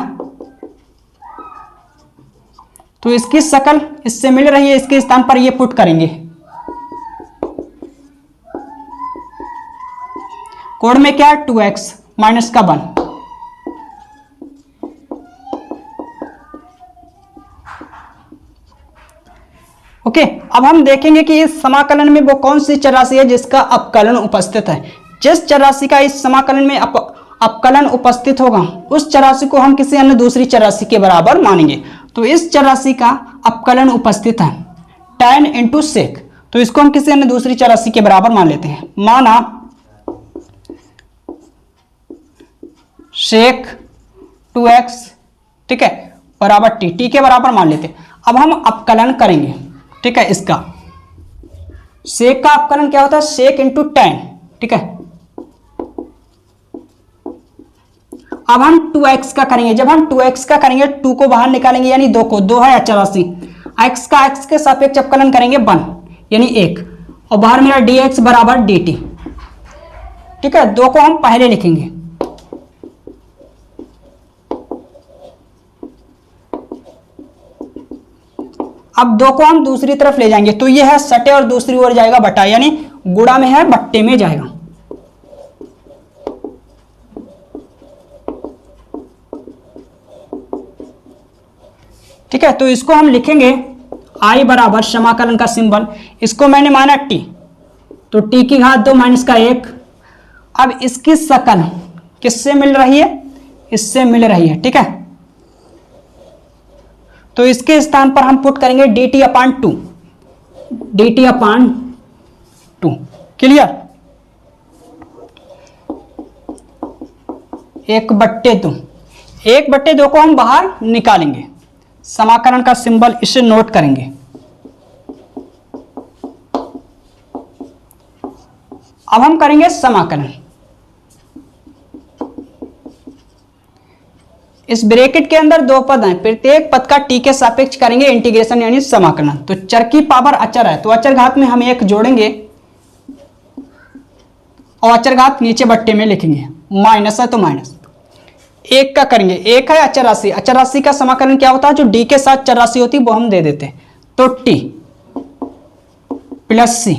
तो इसकी शकल इससे मिल रही है, इसके स्थान पर ये पुट करेंगे। कोण में क्या है 2x माइनस का 1। ओके, अब हम देखेंगे कि इस समाकलन में वो कौन सी चर राशि है जिसका अपकलन उपस्थित है। जिस चर राशि का इस समाकलन में अपकलन उपस्थित होगा उस चर राशि को हम किसी अन्य दूसरी चर राशि के बराबर मानेंगे। तो इस चर राशि का अपकलन उपस्थित है tan इंटू सेक, तो इसको हम किसी अन्य दूसरी चर राशि के बराबर मान लेते हैं। माना सेक 2x, ठीक है, बराबर t के बराबर मान लेते हैं। अब हम अपकलन करेंगे, ठीक है, इसका सेक का अपकलन क्या होता है? सेक इंटू tan, ठीक है। अब हम 2x का करेंगे। जब हम 2x का करेंगे 2 को बाहर निकालेंगे यानी 2 को, 2 है अचर राशि। x का x के सापेक्ष अपकलन करेंगे 1 यानी 1 और बाहर मेरा dx बराबर dt, ठीक है। 2 को हम पहले लिखेंगे, अब 2 को हम दूसरी तरफ ले जाएंगे तो यह है सटे और दूसरी ओर जाएगा बटा, यानी गुणा में है, बट्टे में जाएगा। ठीक है, तो इसको हम लिखेंगे I बराबर समाकलन का सिंबल, इसको मैंने माना t, तो t की घात 2 माइनस का 1। अब इसकी शकल किससे मिल रही है? इससे मिल रही है। ठीक है, तो इसके स्थान पर हम पुट करेंगे dt अपान 2, dt अपान 2। क्लियर? 1/2, 1/2 को हम बाहर निकालेंगे, समाकलन का सिंबल इसे नोट करेंगे। अब हम करेंगे समाकलन। इस ब्रैकेट के अंदर दो पद हैं, प्रत्येक पद का t के सापेक्ष करेंगे इंटीग्रेशन यानी समाकलन। तो चर की पावर अचर है, तो अचर घात में हम एक जोड़ेंगे और अचर घात नीचे बट्टे में लिखेंगे, माइनस है तो माइनस। एक का करेंगे, एक है अचर राशि, अचर राशि का समाकलन क्या होता है? जो d के साथ चर राशि होती है वो हम दे देते हैं, तो t प्लस c।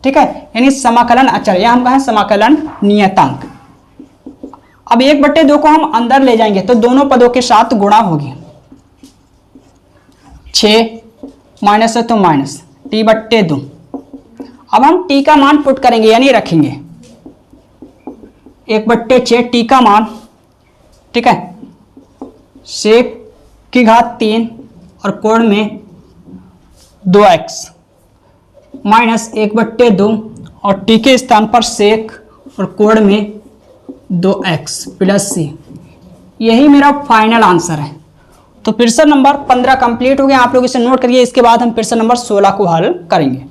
ठीक है, यानी समाकलन अचर, या हम कहें समाकलन नियतांक। अब 1/2 को हम अंदर ले जाएंगे तो दोनों पदों के साथ गुणा होगी, 6 माइनस है तो माइनस, t/2। अब हम t का मान पुट करेंगे यानी रखेंगे 1/6 t का मान। ठीक है, सेक की घात 3 और कोण में 2x माइनस 1/2 और t के स्थान पर सेक और कोण में 2x प्लस c। यही मेरा फाइनल आंसर है। तो प्रश्न नंबर 15 कंप्लीट हो गया, आप लोग इसे नोट करिए। इसके बाद हम प्रश्न नंबर 16 को हल करेंगे।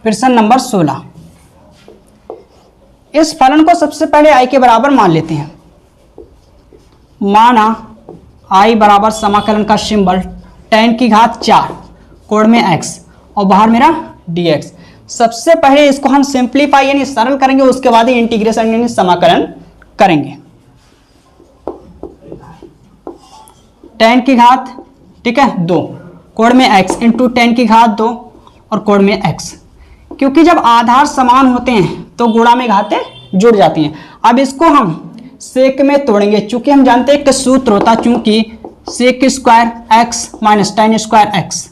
प्रश्न नंबर 16, इस फलन को सबसे पहले i के बराबर मान लेते हैं। माना i बराबर समाकलन का सिंबल tan की घात 4 कोण में x और बाहर मेरा dx। सबसे पहले इसको हम सिंप्लीफाई यानी सरल करेंगे, उसके बाद ही इंटीग्रेशन यानी समाकलन करेंगे। tan की घात, ठीक है, 2 कोण में x इंटू tan की घात 2 और कोण में x। क्योंकि जब आधार समान होते हैं तो गुणा में घातें जुड़ जाती हैं। अब इसको हम सेक में तोड़ेंगे, चूंकि हम जानते हैं कि सूत्र होता, चूंकि sec square x minus tan square x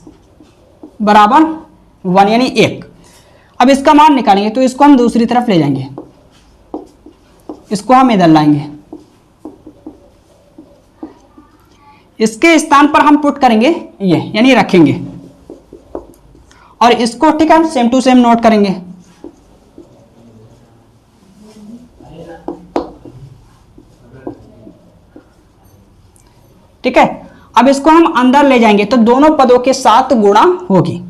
बराबर 1 यानी 1। अब इसका मान निकालेंगे तो इसको हम दूसरी तरफ ले जाएंगे, इसको हम इधर लाएंगे, इसके स्थान पर हम पुट करेंगे ये यानी रखेंगे, और इसको ठीक है सेम टू सेम नोट करेंगे। ठीक है, अब इसको हम अंदर ले जाएंगे तो दोनों पदों के साथ गुणा होगी।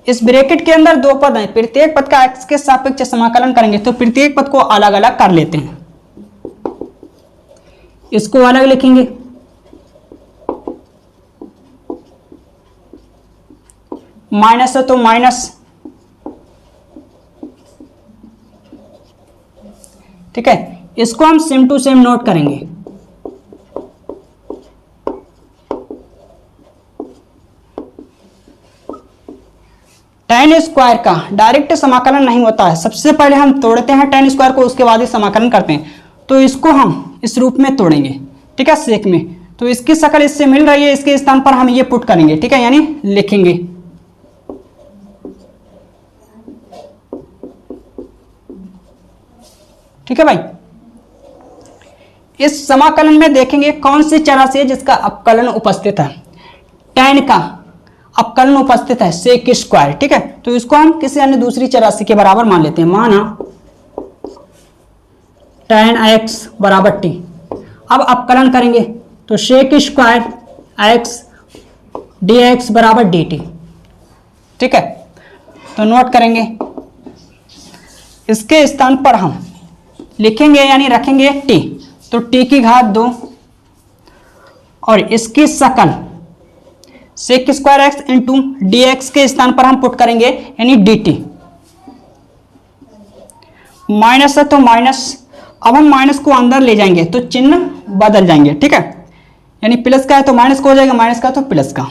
इस ब्रैकेट के अंदर दो पद हैं, प्रत्येक पद का x के सापेक्ष समाकलन करेंगे, तो प्रत्येक पद को अलग अलग कर लेते हैं। इसको अलग लिखेंगे, माइनस है तो माइनस। ठीक है, इसको हम सेम टू सेम नोट करेंगे। tan स्क्वायर का डायरेक्ट समाकलन नहीं होता है, सबसे पहले हम तोड़ते हैं tan स्क्वायर को, उसके बाद ही समाकलन करते हैं। तो इसको हम इस रूप में तोड़ेंगे, ठीक है, सेक में। तो इसकी शक्ल इससे मिल रही है, इसके स्थान पर हम ये पुट करेंगे, ठीक है, यानी लिखेंगे। ठीक है भाई, इस समाकलन में देखेंगे कौन सी चर राशि है जिसका अपकलन उपस्थित है। tan का अपकलन उपस्थित है, सेक स्क्वायर। ठीक है, तो इसको हम किसी अन्य दूसरी चर राशि के बराबर मान लेते हैं। माना tan x बराबर t। अब अपकलन करेंगे तो सेक स्क्वायर x dx बराबर dt। ठीक है, तो नोट करेंगे, इसके स्थान पर हम लिखेंगे यानी रखेंगे t, तो t की घात 2 और इसकी सकल sec square x into d x के स्थान पर हम पुट करेंगे यानी dt। माइनस है तो माइनस, अब हम माइनस को अंदर ले जाएंगे तो चिन्ह बदल जाएंगे, ठीक है, यानी प्लस का है तो माइनस का हो जाएगा, माइनस का तो प्लस का।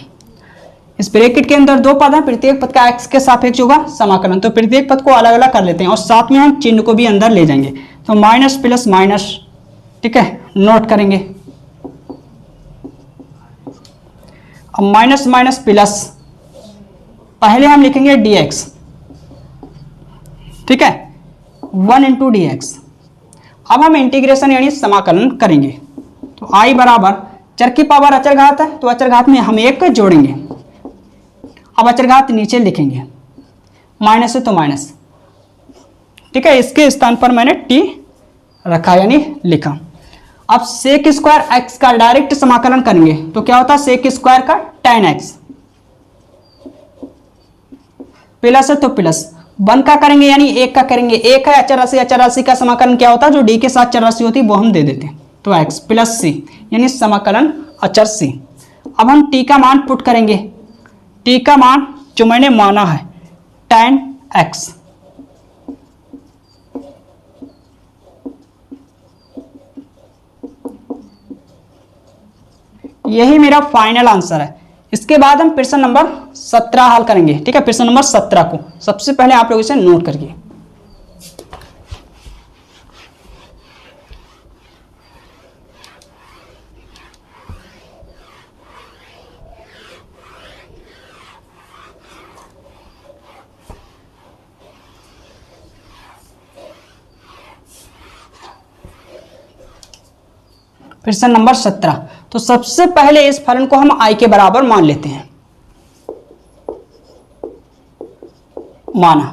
इस ब्रैकेट के अंदर दो पद हैं, प्रत्येक पद का x के सापेक्ष होगा समाकलन, तो प्रत्येक पद को अलग अलग कर लेते हैं और साथ में हम चिन्ह को भी अंदर ले जाएंगे, तो माइनस प्लस माइनस, ठीक है, नोट करेंगे। अब माइनस माइनस प्लस, पहले हम लिखेंगे dx, ठीक है, 1 इंटू डी एक्स। अब हम इंटीग्रेशन यानी समाकलन करेंगे, तो i बराबर चर की पावर अचर घात है तो अचर घात में हम एक जोड़ेंगे, अब अचर घात नीचे लिखेंगे, माइनस है तो माइनस, ठीक है, इसके स्थान पर मैंने t रखा यानी लिखा। अब सेक स्क्वायर x का डायरेक्ट समाकलन करेंगे तो क्या होता है, सेक स्क्वायर का tan x प्लस है तो प्लस, 1 का करेंगे यानी 1 का करेंगे, 1 है अचर राशि का समाकलन क्या होता है, जो d के साथ चर राशि होती है वो हम दे देते हैं, तो x प्लस c यानी समाकलन अचर c। अब हम t का मान पुट करेंगे, t का मान जो मैंने माना है tan x, यही मेरा फाइनल आंसर है। इसके बाद हम प्रश्न नंबर 17 हल करेंगे, ठीक है, प्रश्न नंबर 17 को सबसे पहले आप लोग इसे नोट करिए। प्रश्न नंबर 17, तो सबसे पहले इस फलन को हम i के बराबर मान लेते हैं, माना,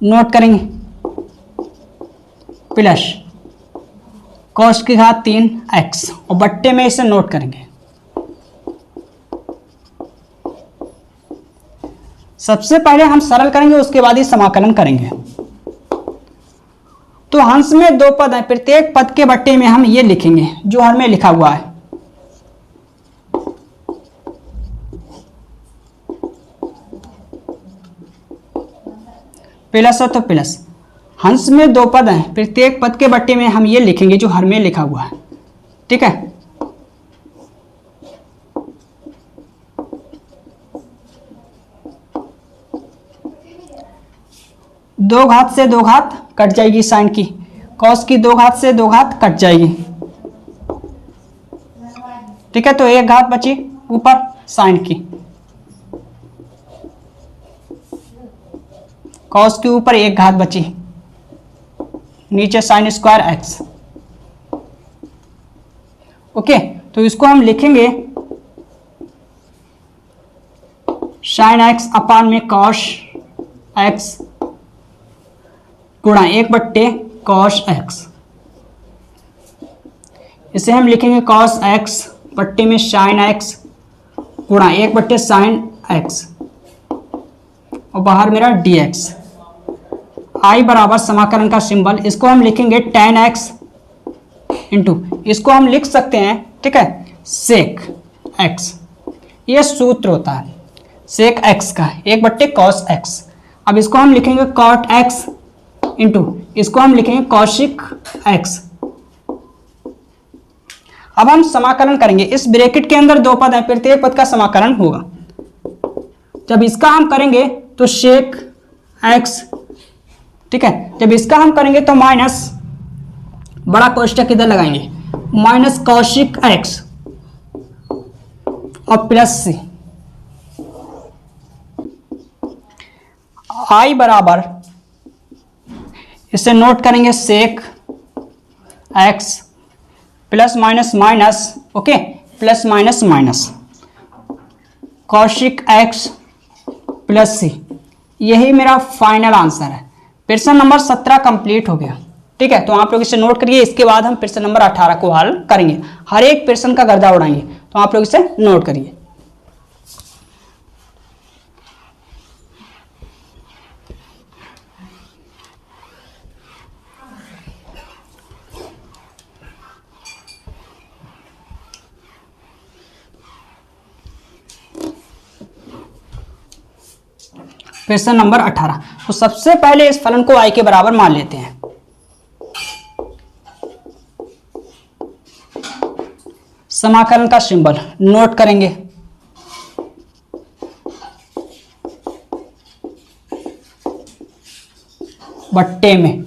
नोट करेंगे, प्लस cos की घात 3x और बट्टे में इसे नोट करेंगे। सबसे पहले हम सरल करेंगे, उसके बाद ही समाकलन करेंगे। तो हंस में दो पद हैं, प्रत्येक पद के बट्टे में हम ये लिखेंगे जो हर में लिखा हुआ है, प्लस है तो प्लस, हंस में दो पद हैं, प्रत्येक पद के बट्टे में हम ये लिखेंगे जो हर में लिखा हुआ है, ठीक है। दो घात से दो घात कट जाएगी साइन की, कॉस की दो घात से दो घात कट जाएगी, ठीक है, तो एक घात बची ऊपर साइन की, कॉस के ऊपर एक घात बची, नीचे साइन स्क्वायर एक्स। ओके, तो इसको हम लिखेंगे साइन एक्स अपान में कॉस एक्स गुणा 1/, कॉस एक्स। इसे हम लिखेंगे कॉस एक्स बट्टे में साइन एक्स गुणा 1/, साइन एक्स और बाहर मेरा dx। i बराबर समाकलन का सिंबल, इसको हम लिखेंगे tan x इंटू, इसको हम लिख सकते हैं, ठीक है, सेक x, ये सूत्र होता है सेक x का 1/, cos x। अब इसको हम लिखेंगे cot x इंटू, इसको हम लिखेंगे कौशिक x। अब हम समाकलन करेंगे, इस ब्रैकेट के अंदर दो पद हैं, प्रत्येक पद का समाकलन होगा। जब इसका हम करेंगे तो सेक x, ठीक है, जब इसका हम करेंगे तो माइनस बड़ा कोष्टक इधर लगाएंगे, माइनस कौशिक x और प्लस c। i बराबर, इसे नोट करेंगे सेक x plus minus minus, okay, plus minus minus Kaushik x plus c, यही मेरा फाइनल आंसर है। प्रश्न नंबर 17 कंप्लीट हो गया, ठीक है, तो आप लोग इसे नोट करिए। इसके बाद हम प्रश्न नंबर 18 को हल करेंगे, हर एक प्रश्न का गर्दा उड़ाएंगे, तो आप लोग इसे नोट करिए। प्रश्न नंबर 18। तो सबसे पहले इस फलन को i के बराबर मान लेते हैं। समाकलन का सिंबल नोट करेंगे। बट्टे में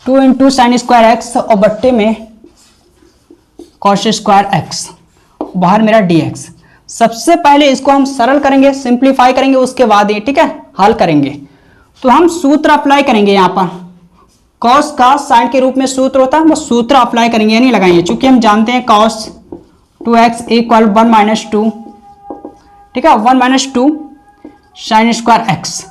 2 इंटू साइन स्क्वायर एक्स और बट्टे में कॉस स्क्वायर एक्स, बाहर मेरा dx। सबसे पहले इसको हम सरल करेंगे, सिंप्लीफाई करेंगे, उसके बाद ये ठीक है हल करेंगे। तो हम सूत्र अप्लाई करेंगे। यहाँ पर कॉस का साइन के रूप में सूत्र होता है, वो सूत्र अप्लाई करेंगे यानी लगाएंगे, क्योंकि हम जानते हैं cos 2x इक्वल 1 - 2, ठीक है 1 - 2 साइन स्क्वायर एक्स।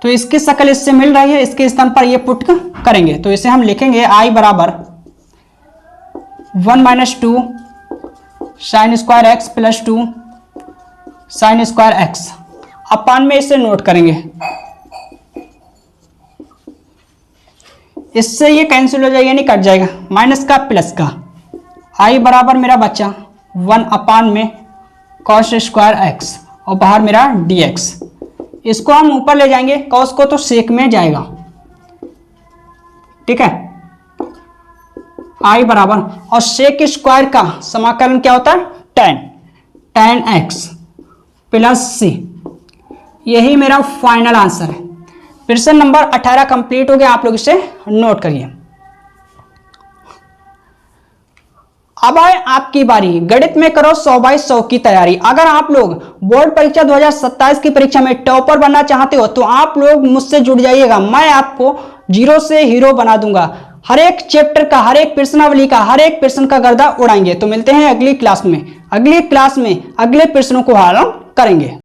तो इसकी शक्ल इससे मिल रही है, इसके स्थान पर ये पुट करेंगे। तो इसे हम लिखेंगे i बराबर 1 - 2 sine square x plus 2 sine square x. अपान में इसे नोट करेंगे, इससे ये कैंसिल हो जाएगा यानी कट जाएगा, माइनस का प्लस का। i बराबर मेरा बच्चा 1 अपान में कॉस स्क्वायर एक्स और बाहर मेरा dx। इसको हम ऊपर ले जाएंगे, कॉस को तो सेक में जाएगा, ठीक है। i बराबर और सेक स्क्वायर का समाकलन क्या होता है tan x प्लस c। यही मेरा फाइनल आंसर है। प्रश्न नंबर 18 कंप्लीट हो गया, आप लोग इसे नोट करिए। अब आए आपकी बारी, गणित में करो 100/100 की तैयारी। अगर आप लोग बोर्ड परीक्षा 2027 की परीक्षा में टॉपर बनना चाहते हो तो आप लोग मुझसे जुड़ जाइएगा, मैं आपको 0 से हीरो बना दूंगा। हर एक चैप्टर का, हर एक प्रश्नावली का, हर एक प्रश्न का गर्दा उड़ाएंगे। तो मिलते हैं अगली क्लास में, अगले प्रश्नों को हल करेंगे।